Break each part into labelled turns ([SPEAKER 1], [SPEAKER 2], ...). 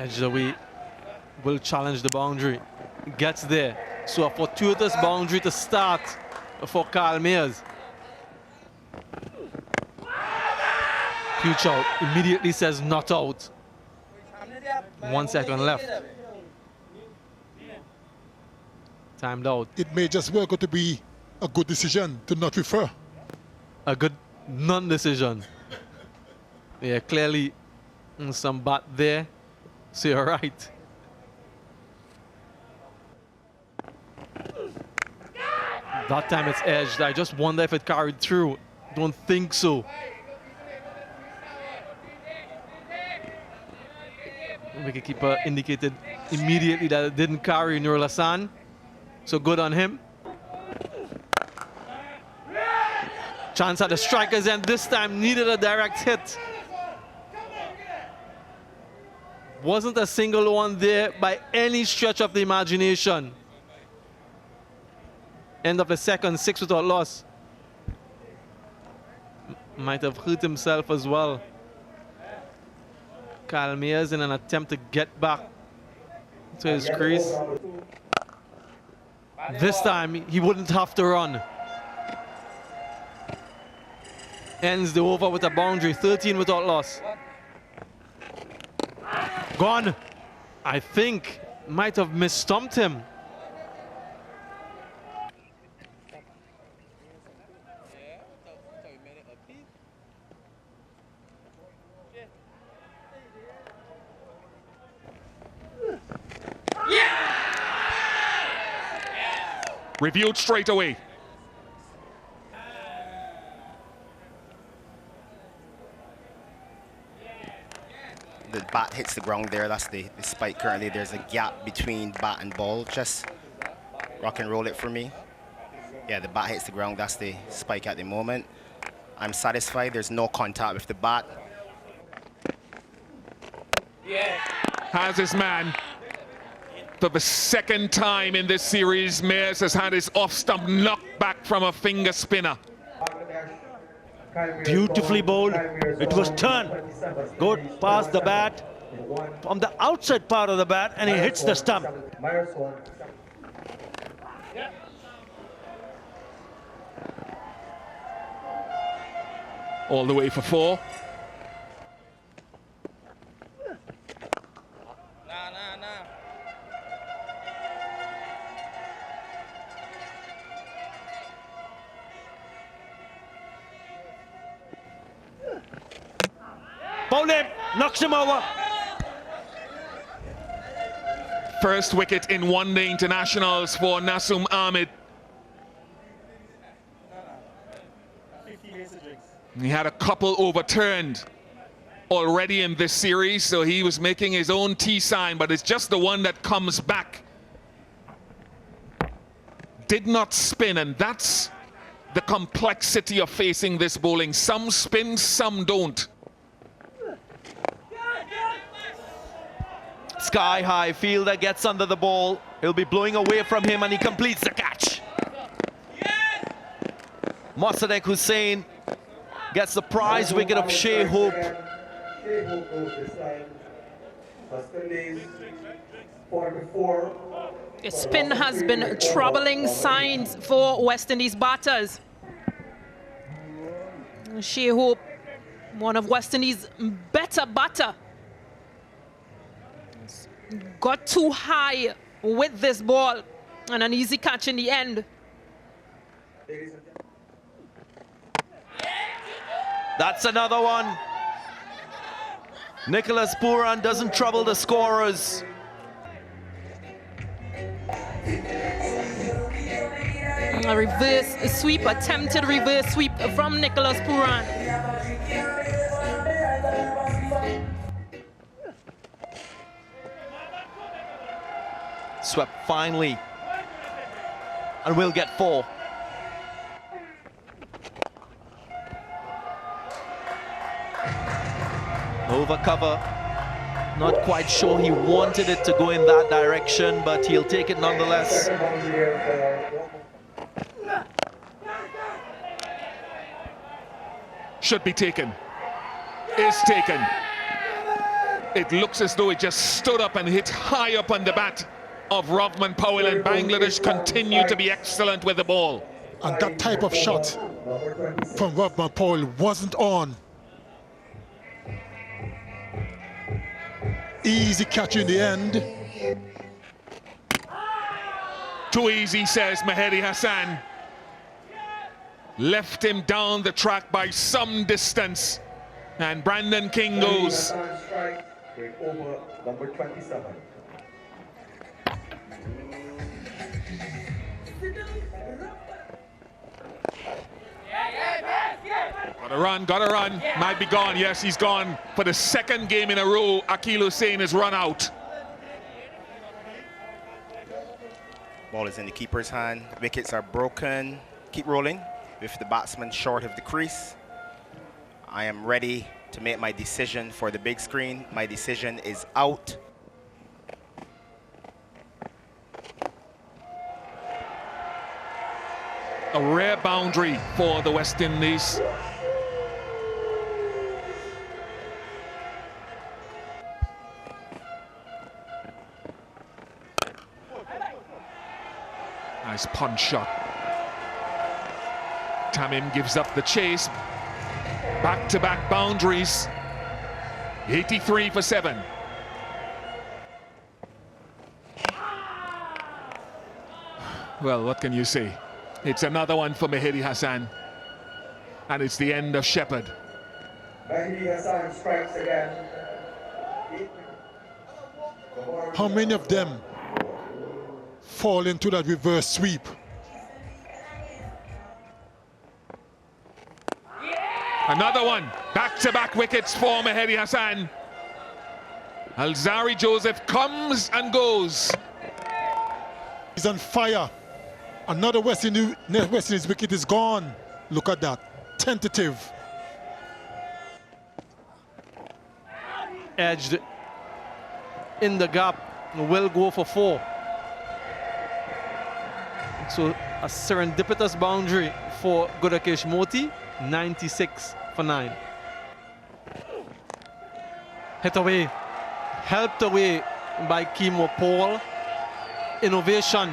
[SPEAKER 1] Edge away, will challenge the boundary. Gets there. So a fortuitous boundary to start for Kyle Mayers. Huge out. Immediately says not out. 1 second left. Timed out.
[SPEAKER 2] It may just work out to be a good decision to not refer.
[SPEAKER 1] A good non-decision. Yeah, clearly some bat there. So you're right. That time it's edged. I just wonder if it carried through. Don't think so. Wicketkeeper indicated immediately that it didn't carry Nur Hassan. So good on him. Chance at the strikers end this time, needed a direct hit. Wasn't a single one there by any stretch of the imagination. End of the second, 6 without loss. Might have hurt himself as well. Kyle Mayers in an attempt to get back to his crease. This time he wouldn't have to run. Ends the over with a boundary, 13 without loss. Gone. I think might have misstumped him.
[SPEAKER 3] Reviewed straight away.
[SPEAKER 4] The bat hits the ground there. That's the spike currently. There's a gap between bat and ball. Just rock and roll it for me. Yeah, the bat hits the ground. That's the spike at the moment. I'm satisfied. There's no contact with the bat.
[SPEAKER 3] Has his man. For the second time in this series, Mayers has had his off-stump knocked back from a finger spinner.
[SPEAKER 5] Beautifully bowled. It was turned. Good past the bat, from the outside part of the bat, and he hits the stump.
[SPEAKER 3] All the way for 4.
[SPEAKER 5] Bowled him, knocks him over.
[SPEAKER 3] First wicket in one-day internationals for Nasum Ahmed. He had a couple overturned already in this series, so he was making his own T sign, but it's just the one that comes back. Did not spin, and that's the complexity of facing this bowling. Some spin, some don't.
[SPEAKER 5] Sky high fielder gets under the ball. He'll be blowing away from him, and he completes the catch. Mossadegh Hussain gets the prize wicket of Shea Hope.
[SPEAKER 6] Spin has been troubling signs for West Indies batters. Shea Hope, one of West Indies' better batter, got too high with this ball and an easy catch in the end.
[SPEAKER 5] That's another one. Nicholas Pooran doesn't trouble the scorers.
[SPEAKER 6] A reverse sweep, attempted reverse sweep from Nicholas Pooran.
[SPEAKER 5] Swept finally, and we'll get 4. Over cover. Not quite sure he wanted it to go in that direction, but he'll take it nonetheless.
[SPEAKER 3] Should be taken. Is taken. It looks as though it just stood up and hit high up on the bat of Rovman Powell, and Bangladesh continue to be excellent with the ball.
[SPEAKER 2] And that type of shot from Rovman Powell wasn't on. Easy catch in the end.
[SPEAKER 3] Too easy, says Mehdi Hassan. Left him down the track by some distance. And Brandon King goes.
[SPEAKER 7] Over number 27.
[SPEAKER 3] Gotta run. Might be gone. Yes, he's gone. For the second game in a row, Akil Hussain is run out.
[SPEAKER 4] Ball is in the keeper's hand. Wickets are broken. Keep rolling with the batsman short of the crease. I am ready to make my decision for the big screen. My decision is out.
[SPEAKER 3] A rare boundary for the West Indies. Nice punch shot. Tamim gives up the chase. Back-to-back boundaries. 83 for 7. Well, what can you say? It's another one for Mehdi Hassan. And it's the end of Shepherd.
[SPEAKER 7] Mehdi Hassan strikes again.
[SPEAKER 2] How many of them fall into that reverse sweep?
[SPEAKER 3] Another one. Back-to-back wickets for Mehdi Hassan. Alzari Joseph comes and goes.
[SPEAKER 2] He's on fire. Another West Indies wicket is gone. Look at that. Tentative.
[SPEAKER 1] Edged in the gap. Will go for 4. So a serendipitous boundary for Gudakesh Moti. 96 for 9. Hit away. Helped away by Kimo Paul. Innovation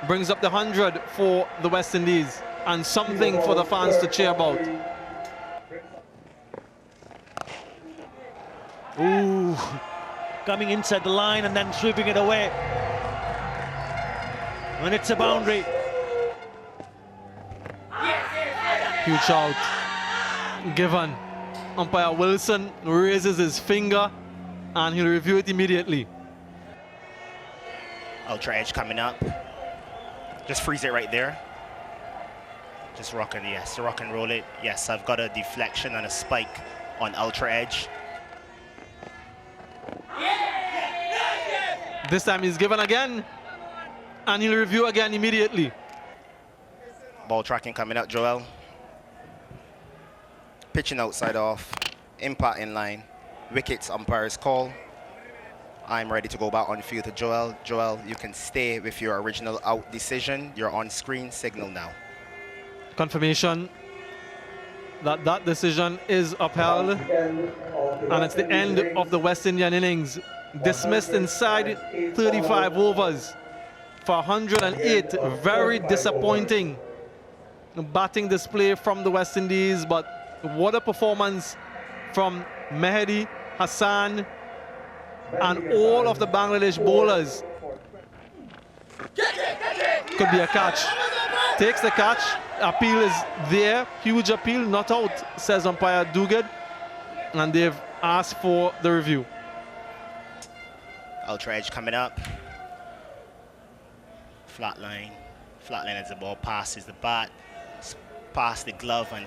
[SPEAKER 1] brings up the 100 for the West Indies, and something for the fans to cheer about.
[SPEAKER 5] Ooh, coming inside the line and then sweeping it away. And it's a boundary.
[SPEAKER 1] Huge out given. Umpire Wilson raises his finger and he'll review it immediately.
[SPEAKER 4] Ultra edge coming up. Just freeze it right there. Just rock and yes, rock and roll it. Yes, I've got a deflection and a spike on ultra edge.
[SPEAKER 1] This time he's given again and he'll review again immediately.
[SPEAKER 4] Ball tracking coming up, Joel. Pitching outside off. Impact in line. Wickets, umpire's call. I'm ready to go back on field to Joel. Joel, you can stay with your original out decision. Your on-screen signal now.
[SPEAKER 1] Confirmation that that decision is upheld, and it's the end of the West Indian innings. Dismissed inside 35 overs for 108. Very disappointing batting display from the West Indies, but what a performance from Mehdi Hassan and all of the Bangladesh bowlers. Could be a catch. Takes the catch. Appeal is there. Huge appeal. Not out, says umpire Dugard. And they've asked for the review.
[SPEAKER 4] Ultra edge coming up. Flat line. Flat line as the ball passes the bat. Past the glove and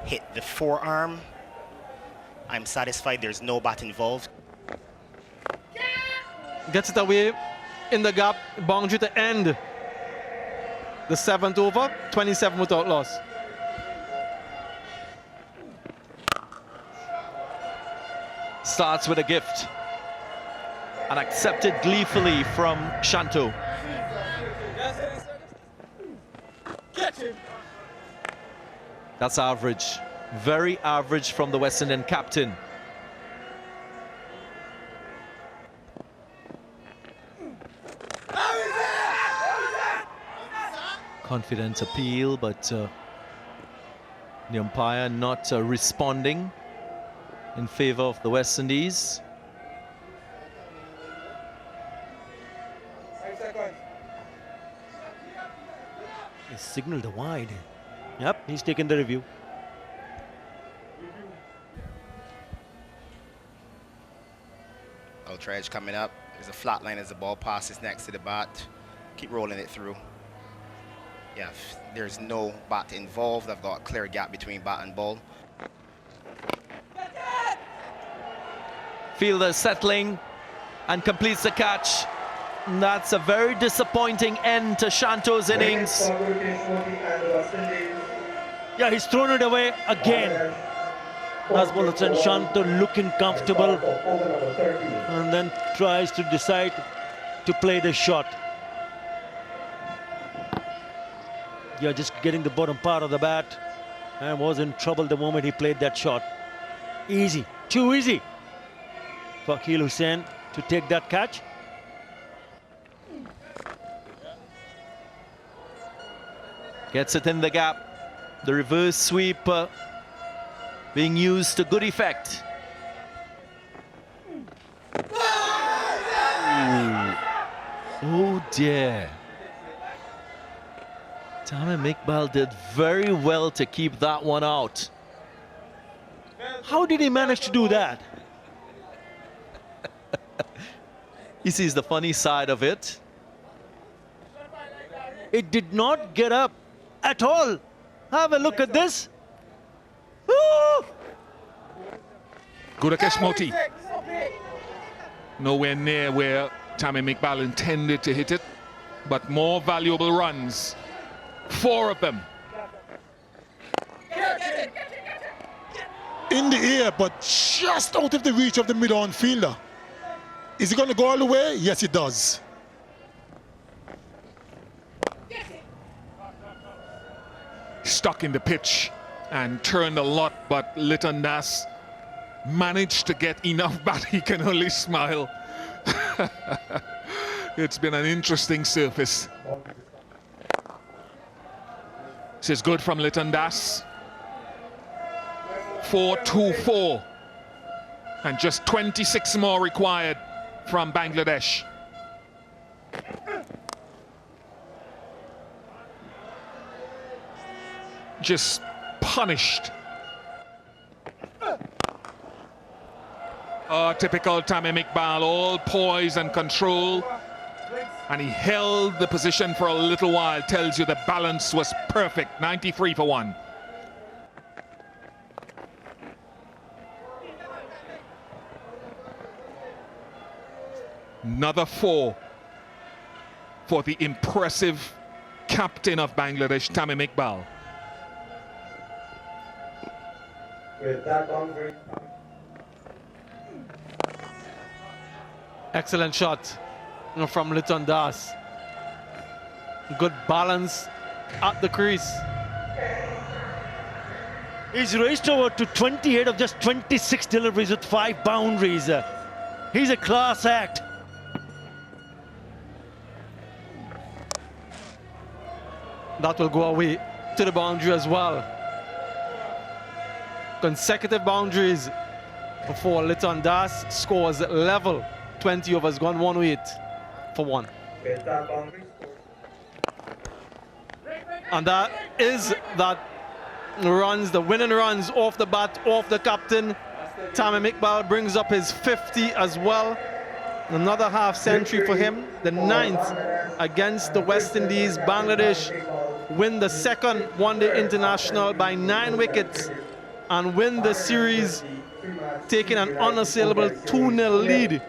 [SPEAKER 4] hit the forearm. I'm satisfied there's no bat involved.
[SPEAKER 1] Gets it away in the gap. Boundary to end the 7th over. 27 without loss.
[SPEAKER 8] Starts with a gift and accepted gleefully from Shanto. That's average. Very average from the West Indian captain. Confident appeal, but the umpire not responding in favor of the West Indies.
[SPEAKER 5] He signaled the wide. Yep, he's taken the review.
[SPEAKER 4] Ultra edge coming up. There's a flat line as the ball passes next to the bat. Keep rolling it through. Yeah, if there's no bat involved, I've got a clear gap between bat and ball.
[SPEAKER 8] Fielder settling and completes the catch. That's a very disappointing end to Shanto's innings.
[SPEAKER 5] Yeah, he's thrown it away again. Nazmul Shanto looking comfortable and then tries to decide to play the shot. Yeah, just getting the bottom part of the bat and was in trouble the moment he played that shot. Easy, too easy for Akil Hussain to take that catch.
[SPEAKER 8] Gets it in the gap. The reverse sweep being used to good effect. Ooh. Oh dear. Tamim Iqbal did very well to keep that one out.
[SPEAKER 5] How did he manage to do that?
[SPEAKER 8] He sees the funny side of it.
[SPEAKER 5] It did not get up at all. Have a look at this. Woo!
[SPEAKER 3] Gudakesh Moti. Nowhere near where Tamim Iqbal intended to hit it, but more valuable runs. 4 of them.
[SPEAKER 2] In the air, but just out of the reach of the mid-on fielder. Is he going to go all the way? Yes, it does.
[SPEAKER 3] Stuck in the pitch and turned a lot, but Liton Das managed to get enough bat he can only smile. It's been an interesting surface. This is good from Liton Das. 4-2-4. And just 26 more required from Bangladesh. Just punished. Typical Tamim Iqbal, all poise and control. And he held the position for a little while. Tells you the balance was perfect. 93 for 1. Another 4 for the impressive captain of Bangladesh, Tamim Iqbal.
[SPEAKER 1] Excellent shot from Liton Das. Good balance at the crease.
[SPEAKER 5] He's raced over to 28 of just 26 deliveries with 5 boundaries. He's a class act.
[SPEAKER 1] That will go away to the boundary as well. Consecutive boundaries for Liton Das. Scores level. 20 overs gone 108 for 1. And that is that runs, the winning runs off the bat, off the captain. Tamim Iqbal brings up his 50 as well. Another half century for him. The 9th against the West Indies. Bangladesh win the second one-day international by 9 wickets and win the series, taking an unassailable 2-0 lead.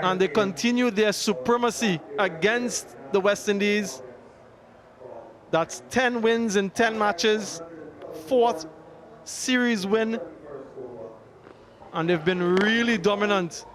[SPEAKER 1] And they continue their supremacy against the West Indies. That's 10 wins in 10 matches, 4th series win. And they've been really dominant